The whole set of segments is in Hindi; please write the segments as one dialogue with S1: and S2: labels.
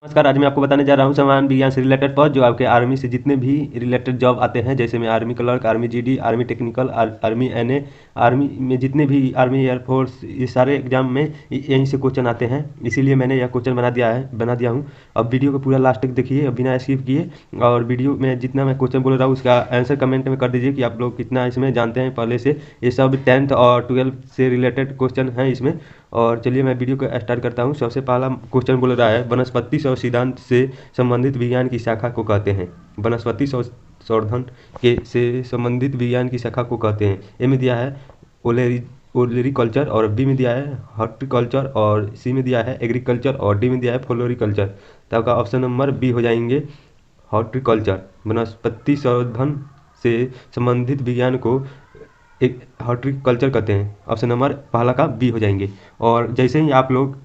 S1: नमस्कार। आज मैं आपको बताने जा रहा हूँ सामान्य विज्ञान से रिलेटेड पद जो आपके आर्मी से जितने भी रिलेटेड जॉब आते हैं, जैसे में army clerk, army GD, army technical, army NA, army में जितने भी आर्मी एयरफोर्स, ये सारे एग्जाम में यहीं से क्वेश्चन आते हैं। इसीलिए मैंने यह क्वेश्चन बना दिया हूँ। अब वीडियो को पूरा लास्ट तक देखिए, अब बिना स्किप किए, और वीडियो में जितना मैं क्वेश्चन बोल रहा हूँ उसका आंसर कमेंट में कर दीजिए कि आप लोग कितना इसमें जानते हैं पहले से। ये सब 10th और 12th से रिलेटेड क्वेश्चन हैं इसमें। और चलिए मैं वीडियो को स्टार्ट करता हूँ। सबसे पहला क्वेश्चन बोल रहा है, वनस्पति सिद्धांत से संबंधित विज्ञान की शाखा को कहते हैं। वनस्पति संवर्धन के से संबंधित विज्ञान की शाखा को कहते हैं। ए में दिया है ओलेरिकल्चर, और बी में दिया है हॉर्टिकल्चर, और सी में दिया है एग्रीकल्चर, और डी में दिया है फ्लोरिकल्चर। तो आपका ऑप्शन नंबर बी हो जाएंगे हॉर्टिकल्चर। वनस्पति संवर्धन से संबंधित विज्ञान को एक हॉर्टिकल्चर कहते हैं। ऑप्शन नंबर पहला का बी हो जाएंगे। और जैसे ही आप लोग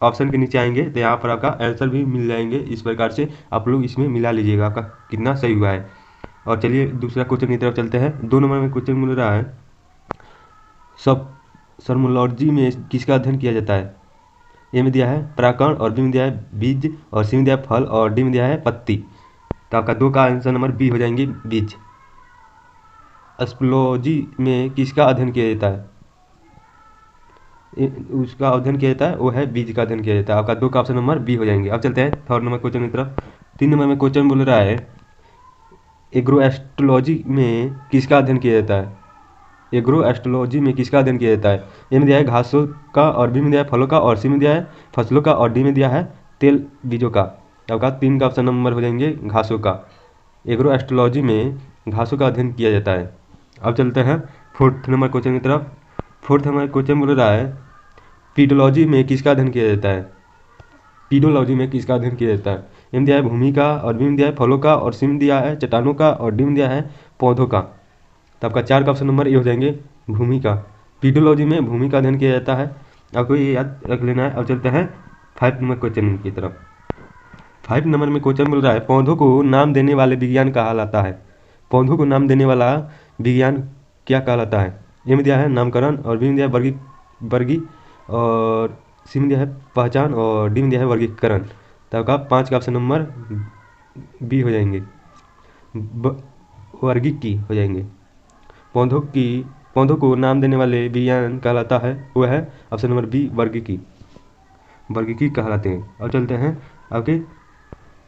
S1: ऑप्शन के नीचे आएंगे तो यहाँ पर आपका आंसर भी मिल जाएंगे। इस प्रकार से आप लोग इसमें मिला लीजिएगा आपका कितना सही हुआ है। और चलिए दूसरा क्वेश्चन की तरफ चलते हैं। 2 नंबर में क्वेश्चन मिल रहा है, सब सर्मोलॉजी में किसका अध्ययन किया जाता है। ए में दिया है परागकण, और बी में दिया है बीज, और सी में दिया है फल, और डी में दिया है पत्ती। तो आपका 2 का आंसर नंबर बी हो जाएंगे बीज। एस्ट्रोलॉजी में किसका अध्ययन किया जाता है, उसका अध्ययन किया जाता है वो है बीज का अध्ययन किया जाता है। आपका 2 का ऑप्शन नंबर बी हो जाएंगे। अब चलते हैं 3rd नंबर क्वेश्चन की तरफ। 3 नंबर में क्वेश्चन बोल रहा है, एग्रो एस्ट्रोलॉजी में किसका अध्ययन किया जाता है। एग्रो एस्ट्रोलॉजी में किसका अध्ययन किया जाता है। ए में दिया है घासों का, और बी में दिया है फलों का, और सी में दिया है फसलों का, और डी में दिया है तेल बीजों का। आपका 3 का ऑप्शन नंबर हो जाएंगे घासों का। एग्रो एस्ट्रोलॉजी में घासों का अध्ययन किया जाता है। अब चलते हैं 4th नंबर क्वेश्चन की तरफ। 4th नंबर क्वेश्चन बोल रहा है, पीडोलॉजी में किसका अध्ययन किया जाता है। पीडोलॉजी में किसका अध्ययन किया जाता है। ए में दिया है भूमि का, और बी में दिया है फलों का, और सी में दिया है चट्टानों का, और डी में दिया है पौधों का। तो आपका 4 का ऑप्शन नंबर ये हो जाएंगे भूमि का। पीडोलॉजी में भूमि का अध्ययन किया जाता है, आपको ये याद रख लेना है। अब चलते हैं 5 नंबर क्वेश्चन की तरफ। 5 नंबर में क्वेश्चन बोल रहा है, पौधों को नाम देने वाले विज्ञान कहलाता है। पौधों को नाम देने वाला विज्ञान क्या कहलाता है। ए में दिया है नामकरण, और बी में दिया है वर्गी, और सी में दिया है पहचान, और डी में दिया है वर्गीकरण। तो आपका 5 का ऑप्शन नंबर बी हो जाएंगे, वर्गीकी हो जाएंगे। पौधों को नाम देने वाले विज्ञान कहलाता है वो है ऑप्शन नंबर बी वर्गीकी कहलाते हैं। और चलते हैं आपके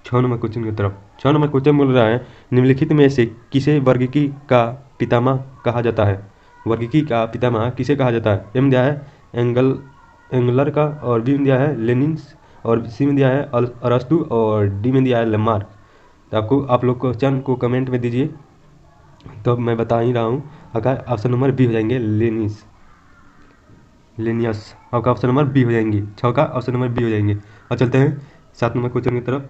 S1: 6 नंबर क्वेश्चन की तरफ। 6 नंबर क्वेश्चन बोल रहा है, निम्नलिखित में से किसे वर्गीकी का पितामह कहा जाता है। वर्गीकी का पितामह किसे कहा जाता है। ए में दिया है एंगलर का, और बी में दिया है लेनिन्स, और सी में दिया है अरस्तु, और डी में दिया है लेमार्क। तो आप लोग क्वेश्चन को कमेंट में दीजिए, तो मैं बता ही रहा हूँ। अगर ऑप्शन नंबर बी हो जाएंगे लेनियस। आपका ऑप्शन नंबर बी हो जाएंगे। 6 का ऑप्शन नंबर बी हो जाएंगे। और चलते हैं 7 नंबर क्वेश्चन की तरफ।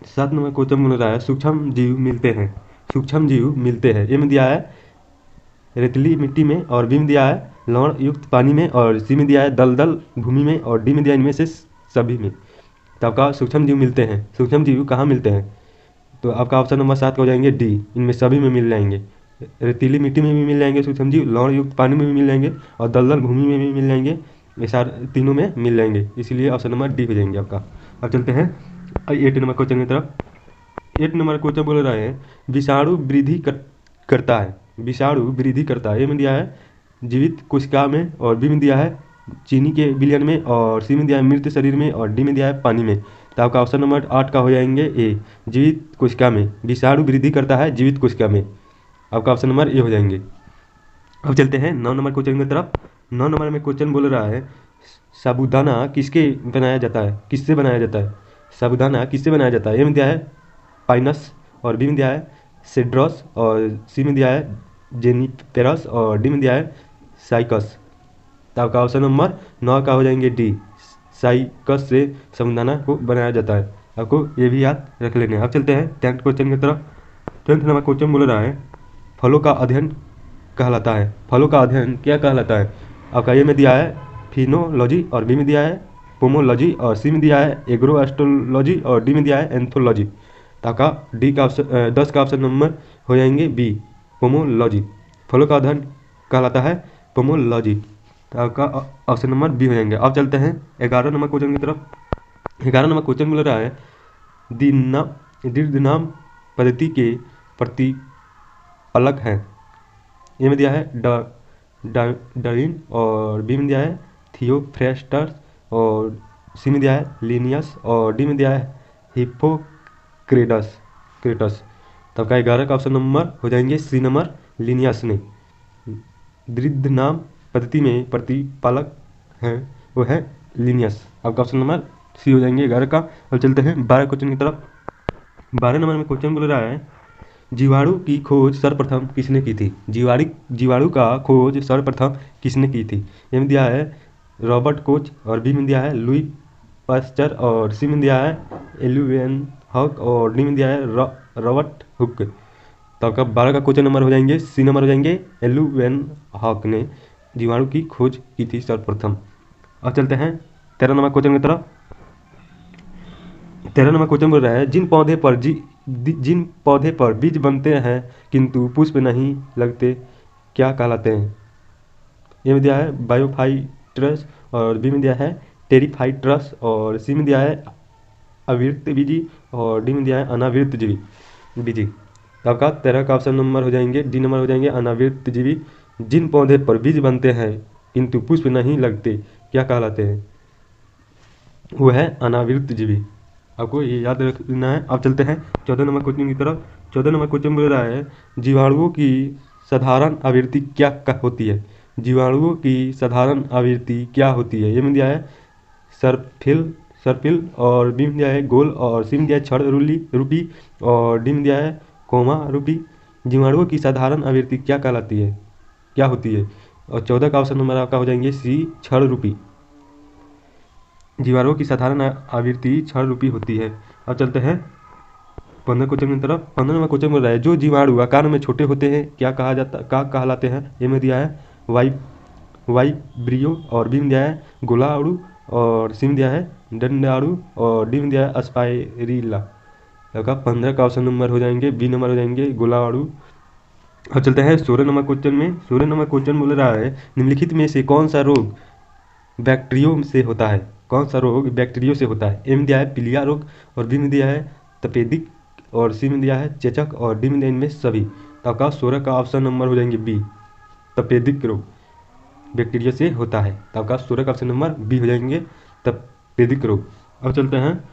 S1: 7 नंबर क्वेश्चन बोल रहा है, सूक्ष्म जीव मिलते हैं। ए में दिया है रेतीली मिट्टी में, और बी में दिया है लवण युक्त पानी में, और सी में दिया है दलदल भूमि में, और डी में दिया इनमें से सभी में। तो आपका सूक्ष्म जीव मिलते हैं, सूक्ष्म जीव कहाँ मिलते हैं। तो आपका ऑप्शन नंबर 7 हो जाएंगे डी, इनमें सभी में मिल जाएंगे। रेतीली मिट्टी में भी मिल जाएंगे सूक्ष्म जीव, लवण युक्त पानी में भी मिल जाएंगे, और दलदल भूमि में भी मिल जाएंगे। ये सारे तीनों में मिल जाएंगे, इसीलिए ऑप्शन नंबर डी हो जाएंगे आपका। अब चलते हैं 8 नंबर क्वेश्चन की तरफ। 8 नंबर क्वेश्चन बोल रहा है, विषाणु वृद्धि करता है। विषाणु वृद्धि करता है। ए में दिया है जीवित कोशिका में, और बी में दिया है चीनी के विलयन में, और सी में दिया है मृत शरीर में, और डी में दिया है पानी में। तो आपका ऑप्शन नंबर 8 का हो जाएंगे ए, जीवित कोशिका में। विषाणु वृद्धि करता है जीवित कोशिका में। आपका ऑप्शन नंबर ए हो जाएंगे। अब चलते हैं 9 नंबर क्वेश्चन की तरफ। 9 नंबर में क्वेश्चन बोल रहा है, साबूदाना किससे बनाया जाता है। साबूदाना किससे बनाया जाता है। ए में दिया है पाइनस, और बी में दिया है सेड्रस, और सी में दिया है जेनिपेरस, और डी में दिया है साइकस। तो आपका ऑप्शन नंबर 9 का हो जाएंगे डी, साइकस से साबूदाना को बनाया जाता है। आपको ये भी याद रख लेने। अब चलते हैं 10th क्वेश्चन की तरफ। 10th नंबर क्वेश्चन बोल रहा है, फलों का अध्ययन कहलाता है। फलों का अध्ययन क्या कहलाता है। आपका ए में दिया है फिनोलॉजी, और बी में दिया है पोमोलॉजी, और सी में दिया है एग्रो एस्ट्रोलॉजी, और डी में दिया है एंथोलॉजी। तो आपका डी का ऑप्शन 10 का ऑप्शन नंबर हो जाएंगे बी, पोमोलॉजी। फलों का अध्ययन कहलाता है पोमोलॉजी। तो आपका ऑप्शन नंबर बी हो जाएंगे। अब चलते हैं 11 नंबर क्वेश्चन की तरफ। 11 नंबर क्वेश्चन मिल रहा है, दीर्घ नाम पद्धति के प्रतिपालक हैं। ए में दिया है डार्विन, और बी में दिया है थियोफ्रेस्टस, और सी में दिया है लिनियस, और डी में दिया है हिप्पोक्रेटस क्रेटस। तो आपका 11 का ऑप्शन नंबर हो जाएंगे सी नंबर, लिनियस ने। दीर्घ नाम पद्धति में प्रतिपालक हैं वो है लिनियस। आपका ऑप्शन नंबर सी हो जाएंगे 11 का। अब चलते हैं 12 क्वेश्चन की तरफ। 12 नंबर में क्वेश्चन बोल रहा है जीवाणु की खोज सर्वप्रथम किसने की थी? जीवाणु का खोज सर्वप्रथम किसने की थी? ए में दिया है रॉबर्ट कोच, और बी में दिया है लुई पास्चर, और सी में दिया है एल्यूवेन हक, और डी में दिया है रॉबर्ट हुक। तो आपका 12 का क्वेश्चन नंबर हो जाएंगे सी नंबर हो जाएंगे, एल्यूवेन हक ने जीवाणु की खोज की थी सर्वप्रथम। अब चलते हैं 13 नंबर क्वेश्चन की तरफ। 13 नंबर क्वेश्चन बोल रहा है जिन पौधे पर बीज बनते हैं किंतु पुष्प नहीं लगते क्या कहलाते हैं? ए में दिया है बायोफाइट्रस, और बी में दिया है टेरिफाइट्रस, और सी में दिया है आवृत बीजी, और डी में दिया है अनावृत बीजी। तो आपका 13 का ऑप्शन नंबर हो जाएंगे डी नंबर हो जाएंगे, अनावृत जीवी। जिन पौधे पर बीज बनते हैं किंतु पुष्प नहीं लगते क्या कहलाते हैं? वो है अनावृत जीवी। आपको ये याद रखना है। अब चलते हैं 14 नंबर क्वेश्चन की तरफ। 14 नंबर क्वेश्चन बोल रहा है जीवाणुओं की साधारण आवृत्ति क्या होती है? जीवाणुओं की साधारण आवृत्ति क्या होती है? ये में दिया है सर्पिल, और बी में दिया है गोल, और सी में दिया है क्षण रूपी, और डी में दिया है कोमा रूपी। जीवाणुओं की साधारण आवृत्ति क्या कहलाती है, क्या होती है? और 14 का ऑप्शन नंबर आपका हो जाएंगे सी, क्षण रूपी। जीवाणुओं की साधारण आवृत्ति क्षण रूपी होती है। अब चलते हैं 15 क्वेश्चन की तरफ। 15 नंबर क्वेश्चन बोल रहा है जो जीवाणु आकार में छोटे होते हैं क्या कहलाते हैं? ए में दिया है वाइब्रियो, और बी में दिया है गोलाणु, और सी में दिया है डंडाणु, और डी में दिया है स्पाइरिला। आपका 15 का ऑप्शन नंबर हो जाएंगे बी नंबर हो जाएंगे गोलाणु। अब चलते हैं 16 नंबर क्वेश्चन में। 16 नंबर क्वेश्चन बोल रहा है निम्नलिखित में से कौन सा रोग बैक्टीरियो से होता है? कौन सा रोग बैक्टीरियो से होता है? ए में दिया है पीलिया रोग, और बी में दिया है तपेदिक, और सी में दिया है चेचक, और डी में दिया इनमें सभी। तो आपका 16 का ऑप्शन नंबर हो जाएंगे बी, तपेदिक रोग बैक्टीरिया से होता है। तो आपका 16 का ऑप्शन नंबर बी हो जाएंगे, तपेदिक रोग। अब चलते हैं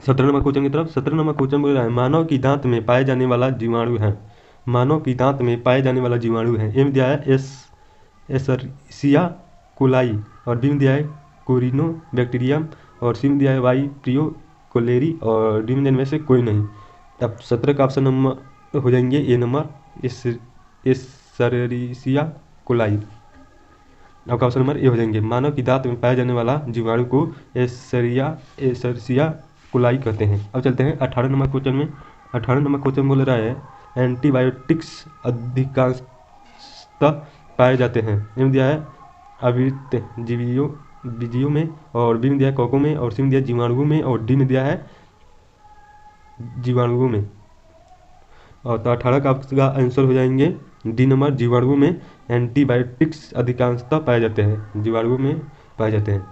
S1: 17 नंबर क्वेश्चन की तरफ। 17 नंबर क्वेश्चन बोल रहा है मानव की दांत में पाए जाने वाला जीवाणु है। मानव की दांत में पाए जाने वाला जीवाणु है। ए में दिया है एसरसिया कोलाई, और बी में दिया है कोरिनो बैक्टीरियम, और सी में दिया है वाई प्रियो कोलेरी, और डी में इनमें से कोई नहीं। तब 17 का ऑप्शन नंबर हो जाएंगे ए नंबर, एसरसिया कोलाई। आपका ऑप्शन नंबर ए हो जाएंगे। मानव की दांत में पाया जाने वाला जीवाणु को एसरसिया कोलाई कहते हैं। अब चलते हैं 18 नंबर क्वेश्चन में। 18 नंबर क्वेश्चन बोल रहा है एंटीबायोटिक्स अधिकांशतः पाए जाते हैं। ए में दिया है आवृत बीजियों में, और बी में दिया है कोकों में, और सी में दिया है जीवाणुओं में, और डी में दिया है जीवाणुओं में। और तो 18 का आपका आंसर हो जाएंगे डी नंबर, जीवाणुओं में एंटीबायोटिक्स अधिकांशतः पाए जाते हैं, जीवाणुओं में पाए जाते हैं।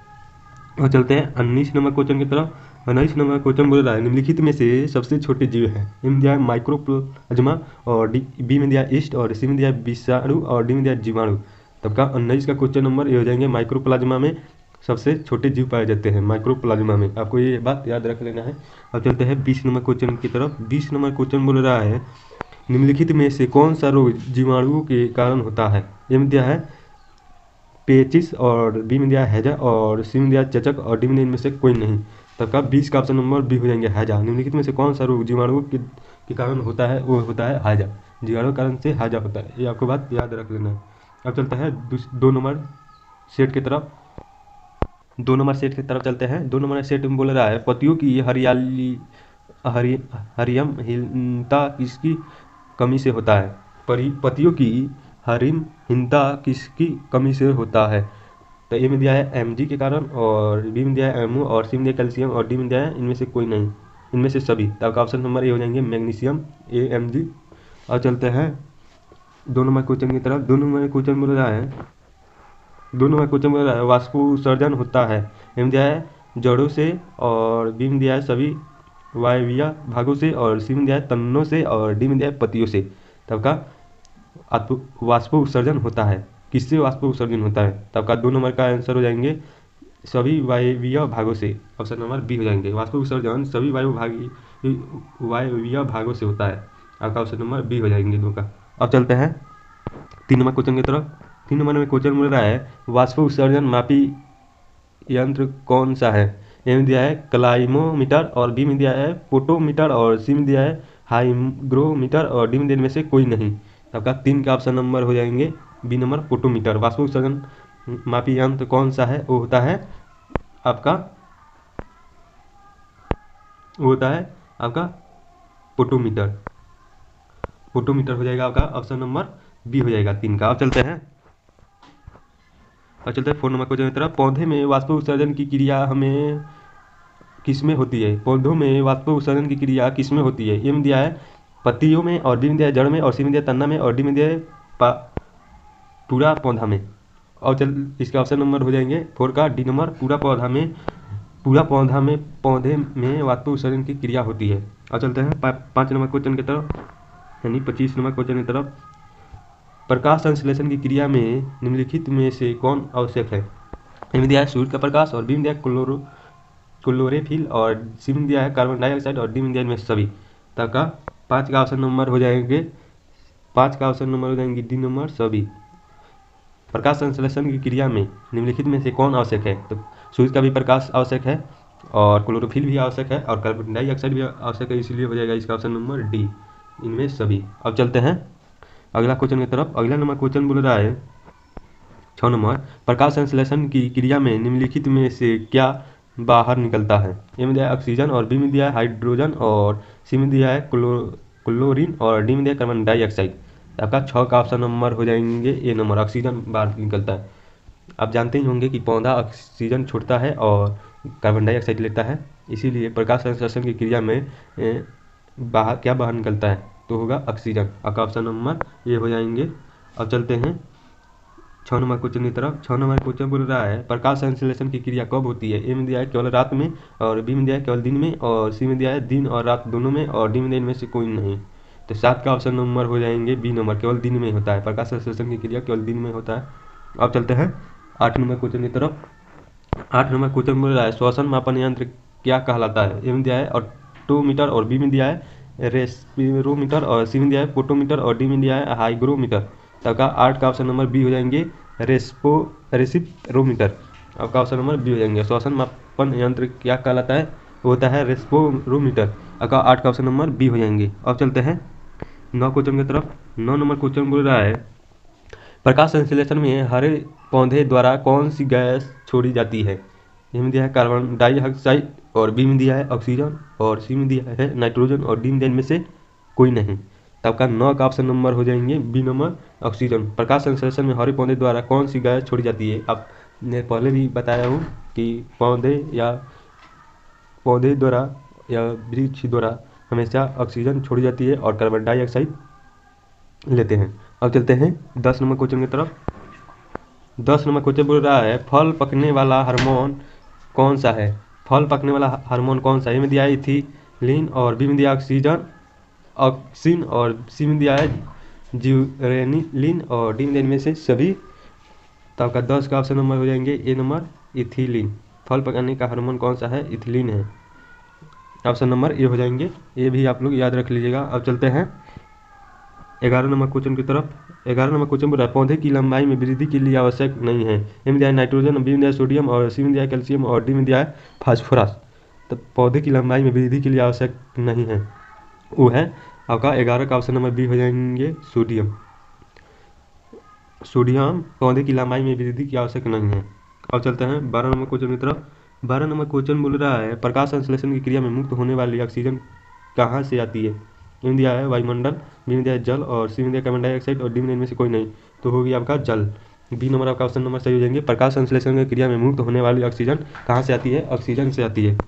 S1: और चलते हैं 19 नंबर क्वेश्चन की तरफ। 19 नंबर क्वेश्चन बोल रहा है निम्नलिखित में से सबसे छोटे जीव हैं। ए में दिया है माइक्रोप्लाज्मा, और बी में दिया है ईस्ट, और सी में दिया है विषाणु, और डी में दिया है जीवाणु। तब का 19 का क्वेश्चन नंबर ये हो जाएंगे माइक्रोप्लाज्मा में सबसे छोटे जीव पाए जाते हैं, माइक्रोप्लाज्मा में। आपको ये बात याद रख लेना है। अब चलते हैं 20 नंबर क्वेश्चन की तरफ। 20 नंबर क्वेश्चन बोल रहा है निम्नलिखित में से कौन सा रोग जीवाणुओं के कारण होता है? ए में दिया है पेचिस, और बी में दिया है हैजा, और सी में दिया है चचक, और डी में इनमें से कोई नहीं। तब का 20 का ऑप्शन नंबर बी हो जाएंगे हैजा। निम्नलिखित में से कौन सा रोग जीवाणुओं के कारण होता है? वो होता है हैजा, जीवाणु के कारण से हैजा होता है। ये आपको बात याद रख लेना है। अब चलता है 2 नंबर सेट की तरफ। 2 नंबर सेट की तरफ चलते हैं। 2 नंबर सेट में बोल रहा है पत्तियों की हरियमहीनता किसकी कमी से होता है? पत्तियों की हरिमहीनता किसकी कमी से होता है? तो ए में दिया है Mg के कारण, और बी में दिया है MO, और सी में दिया कैल्शियम, और डी में दिया है इनमें से कोई नहीं, इनमें से सभी। तो आपका ऑप्शन नंबर ए हो जाएंगे मैग्नीशियम, AMG। और चलते हैं 2 नंबर क्वेश्चन की तरफ। 2 नंबर क्वेश्चन बोल रहा है 2 नंबर क्वेश्चन बोल रहा है वाष्पोत्सर्जन होता है। ए में दिया है जड़ों से, और बी में दिया है सभी वायवीय भागों से, और सी में दिया है तन्नों से, और डी में दिया है पत्तियों से। तब का वाष्प उत्सर्जन होता है। किससे वाष्प उत्सर्जन होता है? तब का 2 नंबर का आंसर हो जाएंगे सभी वायवीय भागों से। ऑप्शन नंबर बी हो जाएंगे। वाष्प उत्सर्जन सभी वायवीय भागों से होता है। आपका ऑप्शन नंबर बी हो जाएंगे 2 का। अब चलते हैं 3 नंबर क्वेश्चन की तरफ। 3 नंबर में क्वेश्चन बोल रहा है वाष्प उत्सर्जन मापी यंत्र कौन सा है? ए में दिया है क्लाइमोमीटर, और बी में दिया है पोटोमीटर, और सी में दिया है हाइग्रोमीटर, और डी में दिया इनमें से कोई नहीं। आपका 3 का ऑप्शन नंबर हो जाएंगे बी नंबर पोटोमीटर। वाष्प उत्सर्जन मापी यंत्र कौन सा है? वो होता है आपका पोटोमीटर। पोटोमीटर हो जाएगा आपका ऑप्शन नंबर बी हो जाएगा 3 का। अब चलते हैं 4 नंबर क्वेश्चन की तरफ। पौधे में वाष्प उत्सर्जन की क्रिया हमें किसमें होती है? पौधों में वाष्प उत्सर्जन की क्रिया किसमें होती है? ए में दिया है पत्तियों में, और बी में दिया है जड़ में, और सी में दिया है तना में, और डी में दिया है पूरा पौधा में। और चल इसके ऑप्शन नंबर हो जाएंगे 4 का डी नंबर पूरा पौधे में वाष्प उत्सर्जन की क्रिया होती है। और चलते हैं 5 नंबर क्वेश्चन की तरफ, यानी 25 नंबर क्वेश्चन की तरफ। प्रकाश संश्लेषण की क्रिया में निम्नलिखित में से कौन आवश्यक है? ए में दिया है सूर्य का प्रकाश, और बी में दिया है क्लोरोफिल, और सी में दिया है कार्बन डाइऑक्साइड, और डी में दिया है इनमें सभी। तब का 5 का ऑप्शन नंबर हो जाएंगे डी नंबर सभी। प्रकाश संश्लेषण की क्रिया में निम्नलिखित में से कौन आवश्यक है? तो सूर्य का भी प्रकाश आवश्यक है, और क्लोरोफिल भी आवश्यक है, और कार्बन डाइऑक्साइड भी आवश्यक है, इसलिए हो जाएगा इसका ऑप्शन नंबर डी, इनमें सभी। अब चलते हैं अगला क्वेश्चन की तरफ। अगला नंबर क्वेश्चन बोल रहा है 6 नंबर, प्रकाश संश्लेषण की क्रिया में निम्नलिखित में से क्या बाहर निकलता है? ए में दिया है ऑक्सीजन, और बी में दिया है हाइड्रोजन, और सी में दिया है क्लोरीन, और डी में दिया है कार्बन डाइऑक्साइड। आपका 6 का ऑप्शन नंबर हो जाएंगे ए नंबर, ऑक्सीजन बाहर निकलता है। आप जानते ही होंगे कि पौधा ऑक्सीजन छोड़ता है और कार्बन डाइऑक्साइड लेता है, इसीलिए प्रकाश संश्लेषण की क्रिया में बाहर निकलता है? तो होगा ऑक्सीजन। आपका ऑप्शन नंबर ये हो जाएंगे। अब चलते हैं 6 नंबर क्वेश्चन की तरफ। 6 नंबर क्वेश्चन बोल रहा है प्रकाश संश्लेषण की क्रिया कब होती है? ए में दिया है केवल रात में, और बी में दिया है केवल दिन में, और सी में दिया है दिन और रात दोनों में, और डी में दिया इनमें से कोई नहीं। तो 7 का ऑप्शन नंबर हो जाएंगे बी नंबर, केवल दिन में होता है। प्रकाश संश्लेषण की क्रिया केवल दिन में होता है। अब चलते हैं 8 नंबर क्वेश्चन की तरफ। 8 नंबर क्वेश्चन बोल रहा है श्वसन मापन यंत्र क्या कहलाता है? ए में दिया है ऑटोमीटर, और बी में दिया है रेस्पिरोमीटर, और सी में दिया है पोटोमीटर, और डी में दिया है हाइग्रोमीटर। तब का 8 का ऑप्शन नंबर बी हो जाएंगे रेस्पिरोमीटर। आपका ऑप्शन नंबर बी हो जाएंगे। श्वसन मापन यंत्र क्या कहलाता है? वो होता है रेस्पिरोमीटर। आपका 8 का ऑप्शन नंबर बी हो जाएंगे। अब चलते हैं 9 क्वेश्चन की तरफ। 9 नंबर क्वेश्चन बोल रहा है प्रकाश संश्लेषण में हरे पौधे द्वारा कौन सी गैस छोड़ी जाती है? ए में दिया है कार्बन डाइऑक्साइड, और बी में दिया है ऑक्सीजन, और सी में दिया है नाइट्रोजन, और डी में दिया इनमें से कोई नहीं। तो आपका 9 का ऑप्शन नंबर हो जाएंगे बी नंबर ऑक्सीजन। प्रकाश संश्लेषण में हरे पौधे द्वारा कौन सी गैस छोड़ी जाती है? आपने पहले भी बताया हूँ कि पौधे द्वारा या वृक्ष द्वारा हमेशा ऑक्सीजन छोड़ी जाती है और कार्बन डाइऑक्साइड लेते हैं। अब चलते हैं 10 नंबर क्वेश्चन की तरफ। 10 नंबर क्वेश्चन बोल रहा है फल पकने वाला हार्मोन कौन सा है? फल पकने वाला हार्मोन कौन सा है? ए में दिया है इथिलीन, और बी में दिया ऑक्सिन, और सी में दिया है ज्यूरेनिलिन, और डी में दिया इनमें से सभी। तो आपका 10 का ऑप्शन नंबर हो जाएंगे ए नंबर इथिलीन। फल पकाने का हार्मोन कौन सा है? इथिलीन है। ऑप्शन नंबर ए हो जाएंगे, ये भी आप लोग याद रख लीजिएगा। अब चलते हैं 11 नंबर क्वेश्चन की तरफ। 11 नंबर क्वेश्चन बोल रहा है पौधे की लंबाई में वृद्धि के लिए आवश्यक नहीं है। ए में दिया है नाइट्रोजन, बी में दिया है सोडियम, और सी में दिया है कैल्शियम, और डी में दिया है फास्फोरस। तो पौधे की लंबाई में वृद्धि के लिए आवश्यक नहीं है, वो है आपका 11 का ऑप्शन नंबर बी हो जाएंगे सोडियम। सोडियम पौधे की लंबाई में वृद्धि की आवश्यक नहीं है। अब चलते हैं 12 नंबर क्वेश्चन की तरफ। 12 नंबर क्वेश्चन बोल रहा है प्रकाश संश्लेषण की क्रिया में मुक्त होने वाली ऑक्सीजन कहाँ से आती है? ए में दिया है वायुमंडल, बी में दिया है जल, और सी में दिया कार्बन डाइऑक्साइड, और डी में इनमें से कोई नहीं। तो होगी आपका जल। बी नंबर आपका ऑप्शन नंबर सही हो जाएंगे। प्रकाश संश्लेषण की क्रिया में मुक्त होने वाली ऑक्सीजन कहाँ से आती है? ऑक्सीजन से आती है।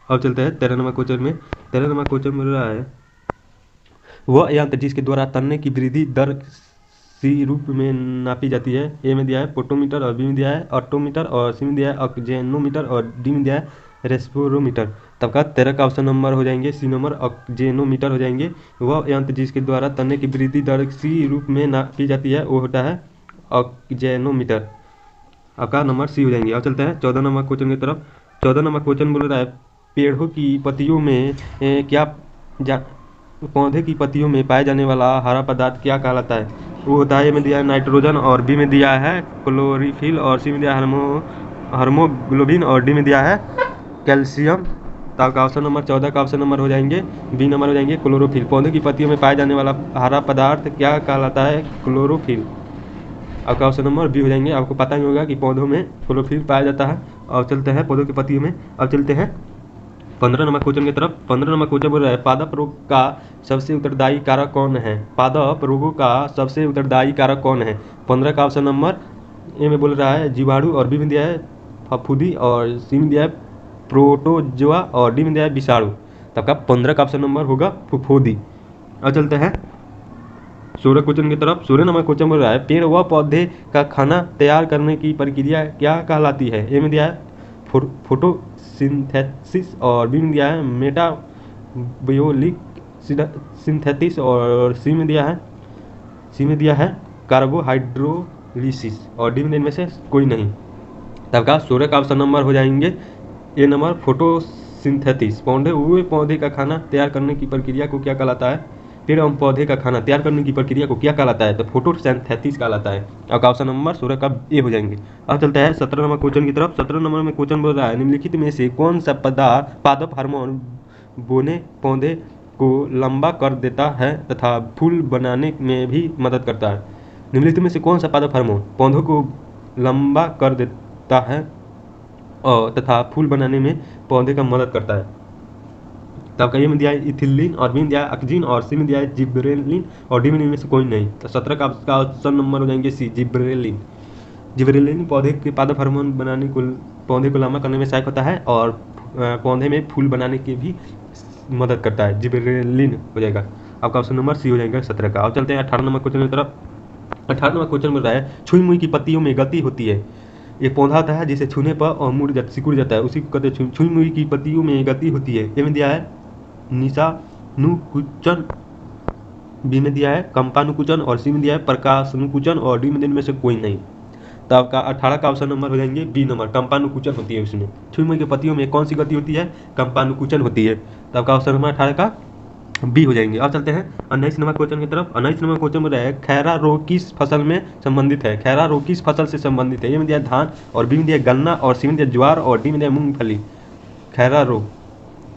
S1: अब चलते हैं 13 नंबर क्वेश्चन में। 13 नंबर क्वेश्चन बोल रहा है वह यंत्र जिसके द्वारा तनने की वृद्धि दर सी रूप में नापी जाती है। ए में दिया है पोटोमीटर, और बी में दिया है ऑटोमीटर, और सी में दिया है ऑक्जेनोमीटर, और डी में दिया है रेस्पिरोमीटर। तब का 13 का ऑप्शन नंबर हो जाएंगे सी नंबर ऑक्जेनोमीटर हो जाएंगे। वह यंत्र जिसके द्वारा तने की वृद्धि दर सी रूप में नापी जाती है वो होता है ऑक्जेनोमीटर। आपका नंबर सी हो जाएंगे। अब चलते हैं 14 नंबर क्वेश्चन की तरफ। 14 नंबर क्वेश्चन बोल रहा है पेड़ों की पत्तियों में पौधे की पत्तियों में पाए जाने वाला हरा पदार्थ क्या कहलाता है? वो होता है, ए में दिया है नाइट्रोजन, और बी में दिया है क्लोरोफिल, और सी में दिया है हार्मोग्लोबिन, और डी में दिया है कैल्शियम। तो आपका ऑप्शन नंबर 14 का ऑप्शन नंबर हो जाएंगे बी नंबर हो जाएंगे क्लोरोफिल। पौधे की पत्तियों में पाए जाने वाला हरा पदार्थ क्या कहलाता है? क्लोरोफिल। आपका ऑप्शन नंबर बी हो जाएंगे। आपको पता ही होगा कि पौधों में क्लोरोफिल पाया जाता है। और चलते हैं पौधों की पत्तियों में। अब चलते हैं 15 नंबर क्वेश्चन की तरफ। 15 नंबर क्वेश्चन बोल रहा है पादप रोग का सबसे उत्तरदायी कारक कौन है? पादप रोगों का सबसे उत्तरदायी कारक कौन है? 15 का ऑप्शन नंबर ए में बोल रहा है जीवाणु, और बी में दिया है फफूंदी, और सी में दिया है प्रोटोजोआ, और डी में दिया है विषाणु। तब का 15 का ऑप्शन नंबर होगा फफूंदी। अब चलते हैं 16 क्वेश्चन की तरफ। 16 नंबर क्वेश्चन बोल रहा है पेड़ व पौधे का खाना तैयार करने की प्रक्रिया क्या कहलाती है? ए में दिया है फोटोसिंथेसिस, और बी में दिया है मेटाबॉलिक सिंथेसिस, और सी में दिया है कार्बोहाइड्रोलिसिस, और डी में इनमें से कोई नहीं। तब का 16 का ऑप्शन नंबर हो जाएंगे ए नंबर फोटोसिंथेसिस। पौधे का खाना तैयार करने की प्रक्रिया को क्या कहलाता है? पेड़ एवं पौधे का खाना तैयार करने की प्रक्रिया को क्या कहलाता है? तो फोटोसिंथेसिस कहलाता है। आपका ऑप्शन नंबर 16 का ए हो जाएंगे। अब चलता है 17 नंबर क्वेश्चन की तरफ। 17 नंबर में क्वेश्चन बोल रहा है निम्नलिखित में से कौन सा पादप हार्मोन बोने पौधे को लंबा कर देता है तथा फूल बनाने में भी मदद करता है? निम्नलिखित में से कौन सा पादप हार्मोन पौधों को लंबा कर देता है और तथा फूल बनाने में पौधे का मदद करता है? तो आपका ये में दिया है इथिलीन, और बी में दिया है अक्जिन, और सी में दिया है जिब्रेलिन, और डी में इनमें से कोई नहीं। तो 17 का ऑप्शन नंबर हो जाएंगे सी जिब्रेलिन। जिब्रेलिन पौधे के पादप हार्मोन बनाने को पौधे को लंबा करने में सहायक होता है, और पौधे में फूल बनाने की भी मदद करता है। जिब्रेलिन हो जाएगा। आपका ऑप्शन नंबर सी हो जाएगा 17 का। अब चलते हैं 18 नंबर क्वेश्चन की तरफ। 18 नंबर क्वेश्चन में रहा है छुई मुई की पत्तियों में गति होती है। एक पौधा होता है जिसे छूने पर और सिकुड़ जाता है, उसी को कहते हैं छुई मुई की पत्तियों में गति होती है। ए में दिया है निशानुकुंचन, बी में दिया है कंपानुकुंचन, और सी में दिया है प्रकाशनुकुंचन, और डी में इनमें से कोई नहीं। तो आपका 18 का ऑप्शन नंबर हो जाएंगे बी नंबर कंपानुकुंचन होती है। उसमें छुई मुई की पत्तियों में कौन सी गति होती है? कंपानुकुंचन होती है। तो आपका ऑप्शन नंबर 18 का बी हो जाएंगे। अब चलते हैं 19 नंबर क्वेश्चन की तरफ। 19 नंबर क्वेश्चन में है खैरा रोग किस फसल में संबंधित है? खैरा रोग किस फसल से संबंधित है? ए में दिया धान, और बी में दिया गन्ना, और सी में दिया ज्वार, और डी में दिया मूंगफली। खैरा रोग।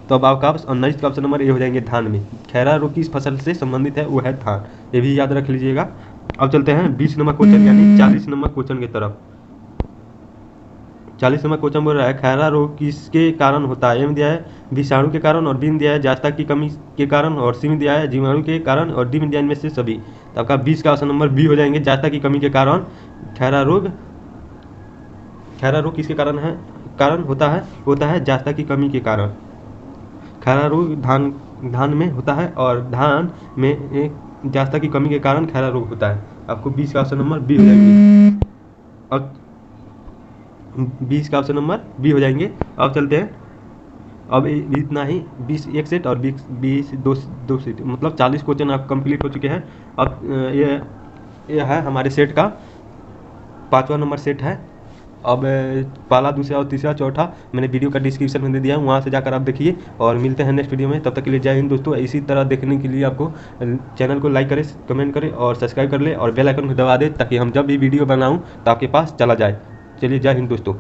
S1: तो अब आपका 19 का ऑप्शन नंबर ये हो जाएंगे धान में। खैरा रोग किस फसल से संबंधित है? वो है धान। ये भी याद रख लीजिएगा। अब चलते हैं 20 नंबर क्वेश्चन यानी 40 नंबर क्वेश्चन की तरफ। 40 नंबर क्वेश्चन बोल रहा है खैरा रोग किसके कारण होता है? ए में दिया है विषाणु के कारण, और बी में दिया है जांचता की कमी के कारण, और सी में दिया है जीवाणु के कारण, और डी में दिया इनमें से सभी। तो आपका 20 का ऑप्शन नंबर बी हो जाएंगे जांचता की कमी के कारण। खैरा रोग किसके कारण होता है जांचता की कमी के कारण। खैरा रोग धान में होता है, और धान में जांचता की कमी के कारण खैरा रोग होता है। आपको 20 का ऑप्शन नंबर बी हो जाएंगे। अब 20 का ऑप्शन नंबर बी हो जाएंगे। अब चलते हैं, अब इतना ही 20 एक सेट और 20 दो सेट, मतलब 40 क्वेश्चन आप कंप्लीट हो चुके हैं। अब ये है हमारे सेट का 5वां नंबर सेट है। अब पहला, दूसरा और तीसरा चौथा मैंने वीडियो का डिस्क्रिप्शन में दे दिया है, वहाँ से जाकर आप देखिए। और मिलते हैं नेक्स्ट वीडियो में, तब तक के लिए जय हिंद दोस्तों। इसी तरह देखने के लिए आपको चैनल को लाइक करें, कमेंट करें और सब्सक्राइब कर ले, और बेल आइकन को दबा दें ताकि हम जब भी वीडियो बनाऊँ तो आपके पास चला जाए। चलिए जय हिंद दोस्तों।